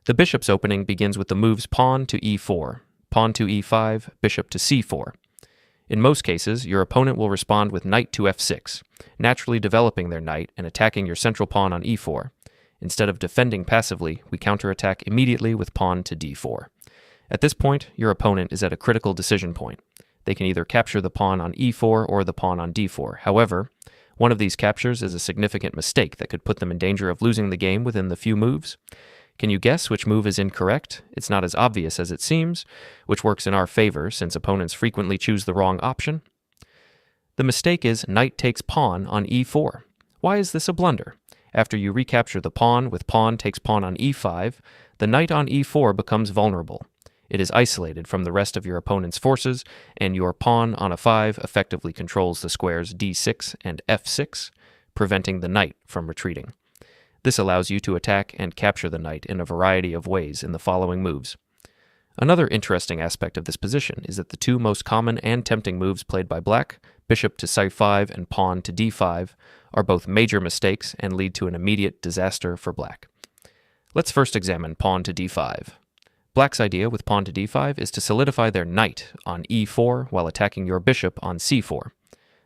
The bishop's opening begins with the moves pawn to e4, pawn to e5, bishop to c4. In most cases, your opponent will respond with knight to f6, naturally developing their knight and attacking your central pawn on e4. Instead of defending passively, we counterattack immediately with pawn to d4. At this point, your opponent is at a critical decision point. They can either capture the pawn on e4 or the pawn on d4. However, one of these captures is a significant mistake that could put them in danger of losing the game within the few moves. Can you guess which move is incorrect? It's not as obvious as it seems, which works in our favor since opponents frequently choose the wrong option. The mistake is knight takes pawn on e4. Why is this a blunder? After you recapture the pawn with pawn takes pawn on e5, the knight on e4 becomes vulnerable. It is isolated from the rest of your opponent's forces, and your pawn on a5 effectively controls the squares d6 and f6, preventing the knight from retreating. This allows you to attack and capture the knight in a variety of ways in the following moves. Another interesting aspect of this position is that the two most common and tempting moves played by black, bishop to c5 and pawn to d5, are both major mistakes and lead to an immediate disaster for black. Let's first examine pawn to d5. Black's idea with pawn to d5 is to solidify their knight on e4 while attacking your bishop on c4.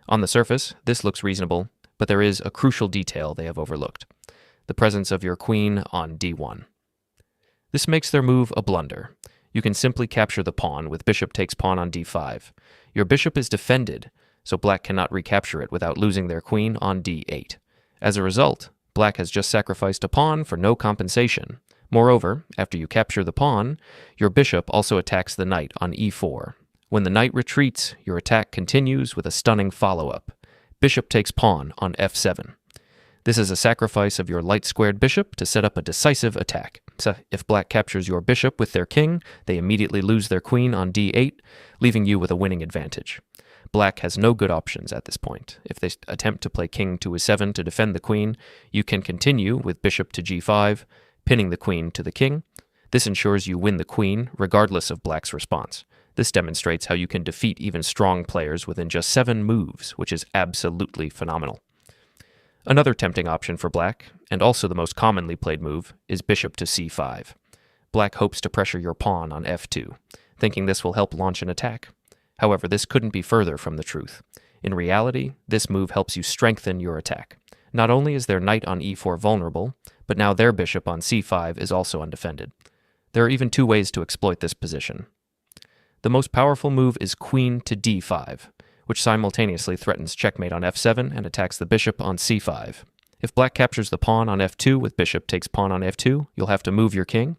On the surface, this looks reasonable, but there is a crucial detail they have overlooked: the presence of your queen on d1. This makes their move a blunder. You can simply capture the pawn with bishop takes pawn on d5. Your bishop is defended, so black cannot recapture it without losing their queen on d8. As a result, black has just sacrificed a pawn for no compensation. Moreover, after you capture the pawn, your bishop also attacks the knight on e4. When the knight retreats, your attack continues with a stunning follow-up. Bishop takes pawn on f7. This is a sacrifice of your light-squared bishop to set up a decisive attack. So if black captures your bishop with their king, they immediately lose their queen on d8, leaving you with a winning advantage. Black has no good options at this point. If they attempt to play king to e7 to defend the queen, you can continue with bishop to g5, pinning the queen to the king. This ensures you win the queen, regardless of black's response. This demonstrates how you can defeat even strong players within just 7 moves, which is absolutely phenomenal. Another tempting option for black, and also the most commonly played move, is bishop to c5. Black hopes to pressure your pawn on f2, thinking this will help launch an attack. However, this couldn't be further from the truth. In reality, this move helps you strengthen your attack. Not only is their knight on e4 vulnerable, but now their bishop on c5 is also undefended. There are even 2 ways to exploit this position. The most powerful move is queen to d5, which simultaneously threatens checkmate on f7 and attacks the bishop on c5. If black captures the pawn on f2 with bishop takes pawn on f2, you'll have to move your king.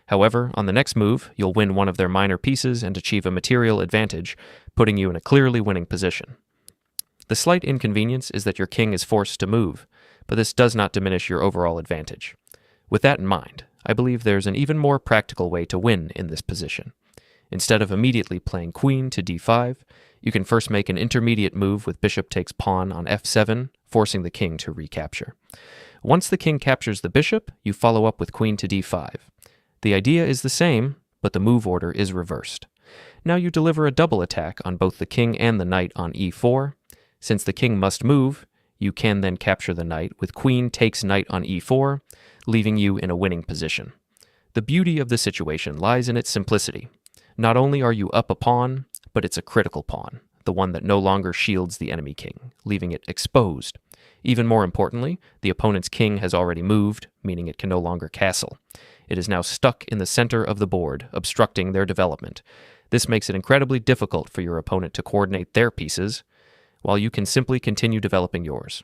However, on the next move, you'll win one of their minor pieces and achieve a material advantage, putting you in a clearly winning position. The slight inconvenience is that your king is forced to move, but this does not diminish your overall advantage. With that in mind, I believe there's an even more practical way to win in this position. Instead of immediately playing queen to d5, you can first make an intermediate move with bishop takes pawn on f7, forcing the king to recapture. Once the king captures the bishop, you follow up with queen to d5. The idea is the same, but the move order is reversed. Now you deliver a double attack on both the king and the knight on e4. Since the king must move, you can then capture the knight with queen takes knight on e4, leaving you in a winning position. The beauty of the situation lies in its simplicity. Not only are you up a pawn, but it's a critical pawn, the one that no longer shields the enemy king, leaving it exposed. Even more importantly, the opponent's king has already moved, meaning it can no longer castle. It is now stuck in the center of the board, obstructing their development. This makes it incredibly difficult for your opponent to coordinate their pieces, while you can simply continue developing yours.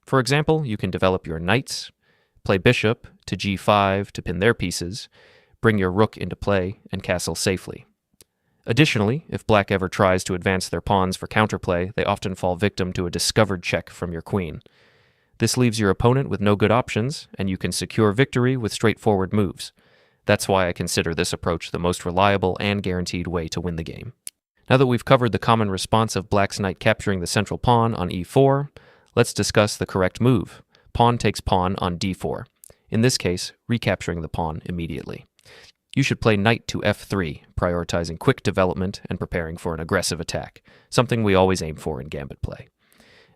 For example, you can develop your knights, play bishop to g5 to pin their pieces, bring your rook into play, and castle safely. Additionally, if black ever tries to advance their pawns for counterplay, they often fall victim to a discovered check from your queen. This leaves your opponent with no good options, and you can secure victory with straightforward moves. That's why I consider this approach the most reliable and guaranteed way to win the game. Now that we've covered the common response of black's knight capturing the central pawn on e4, let's discuss the correct move. Pawn takes pawn on d4. In this case, recapturing the pawn immediately. You should play knight to f3, prioritizing quick development and preparing for an aggressive attack, something we always aim for in gambit play.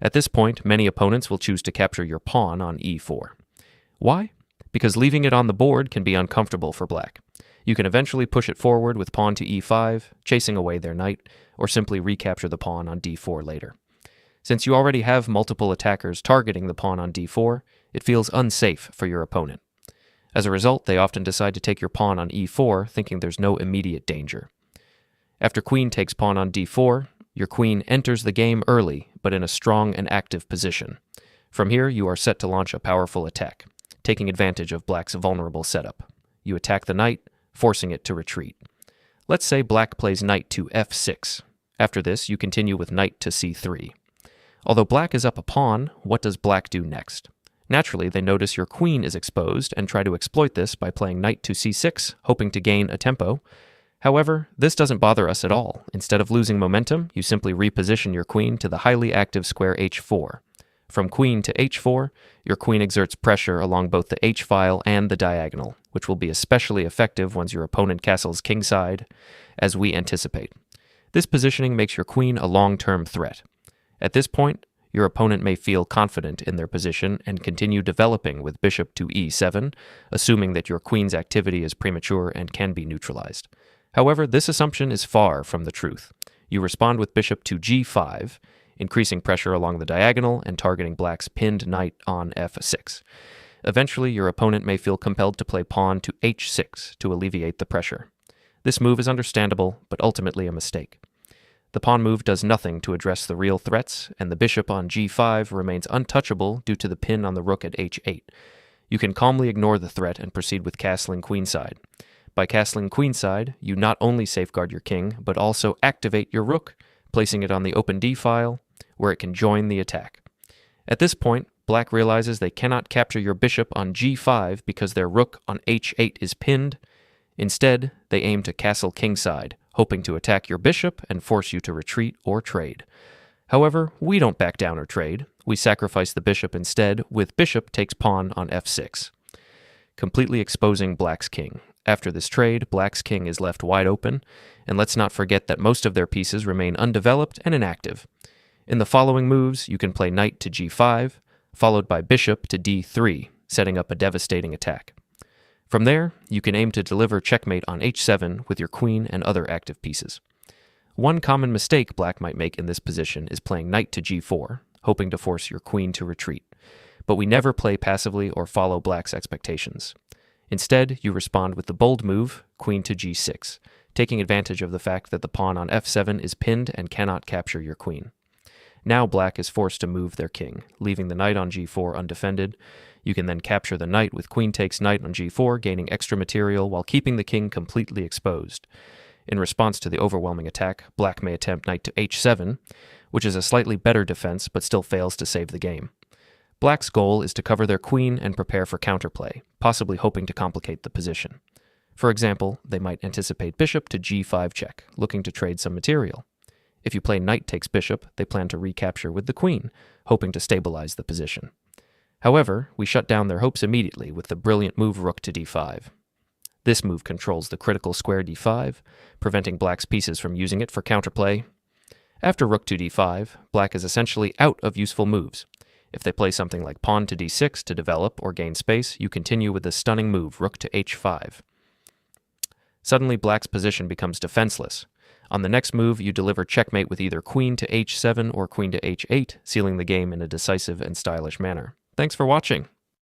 At this point, many opponents will choose to capture your pawn on e4. Why? because leaving it on the board can be uncomfortable for black. You can eventually push it forward with pawn to e5, chasing away their knight, or simply recapture the pawn on d4 later. Since you already have multiple attackers targeting the pawn on d4, it feels unsafe for your opponent. As a result, they often decide to take your pawn on e4, thinking there's no immediate danger. After queen takes pawn on d4, your queen enters the game early, but in a strong and active position. From here, you are set to launch a powerful attack, taking advantage of black's vulnerable setup. You attack the knight, forcing it to retreat. Let's say black plays knight to f6. After this, you continue with knight to c3. Although black is up a pawn, what does black do next? Naturally, they notice your queen is exposed and try to exploit this by playing knight to c6, hoping to gain a tempo. However, this doesn't bother us at all. Instead of losing momentum, you simply reposition your queen to the highly active square h4. From queen to h4, your queen exerts pressure along both the h-file and the diagonal, which will be especially effective once your opponent castles kingside, as we anticipate. This positioning makes your queen a long-term threat. At this point, your opponent may feel confident in their position and continue developing with bishop to e7, assuming that your queen's activity is premature and can be neutralized. However, this assumption is far from the truth. You respond with bishop to g5, increasing pressure along the diagonal and targeting black's pinned knight on f6. Eventually, your opponent may feel compelled to play pawn to h6 to alleviate the pressure. This move is understandable, but ultimately a mistake. The pawn move does nothing to address the real threats, and the bishop on g5 remains untouchable due to the pin on the rook at h8. You can calmly ignore the threat and proceed with castling queenside. By castling queenside, you not only safeguard your king, but also activate your rook, placing it on the open d-file, where it can join the attack. At this point, black realizes they cannot capture your bishop on g5 because their rook on h8 is pinned. Instead, they aim to castle kingside, hoping to attack your bishop and force you to retreat or trade. However, we don't back down or trade. We sacrifice the bishop instead, with bishop takes pawn on f6, completely exposing black's king. After this trade, black's king is left wide open, and let's not forget that most of their pieces remain undeveloped and inactive. In the following moves, you can play knight to g5, followed by bishop to d3, setting up a devastating attack. From there, you can aim to deliver checkmate on h7 with your queen and other active pieces. One common mistake black might make in this position is playing knight to g4, hoping to force your queen to retreat. But we never play passively or follow black's expectations. Instead, you respond with the bold move, queen to g6, taking advantage of the fact that the pawn on f7 is pinned and cannot capture your queen. Now black is forced to move their king, leaving the knight on g4 undefended. You can then capture the knight with queen takes knight on g4, gaining extra material while keeping the king completely exposed. In response to the overwhelming attack, black may attempt knight to h7, which is a slightly better defense but still fails to save the game. Black's goal is to cover their queen and prepare for counterplay, possibly hoping to complicate the position. For example, they might anticipate bishop to g5 check, looking to trade some material. If you play knight takes bishop, they plan to recapture with the queen, hoping to stabilize the position. However, we shut down their hopes immediately with the brilliant move rook to d5. This move controls the critical square d5, preventing black's pieces from using it for counterplay. After rook to d5, black is essentially out of useful moves. If they play something like pawn to d6 to develop or gain space, you continue with the stunning move rook to h5. Suddenly, black's position becomes defenseless. On the next move, you deliver checkmate with either queen to h7 or queen to h8, sealing the game in a decisive and stylish manner. Thanks for watching.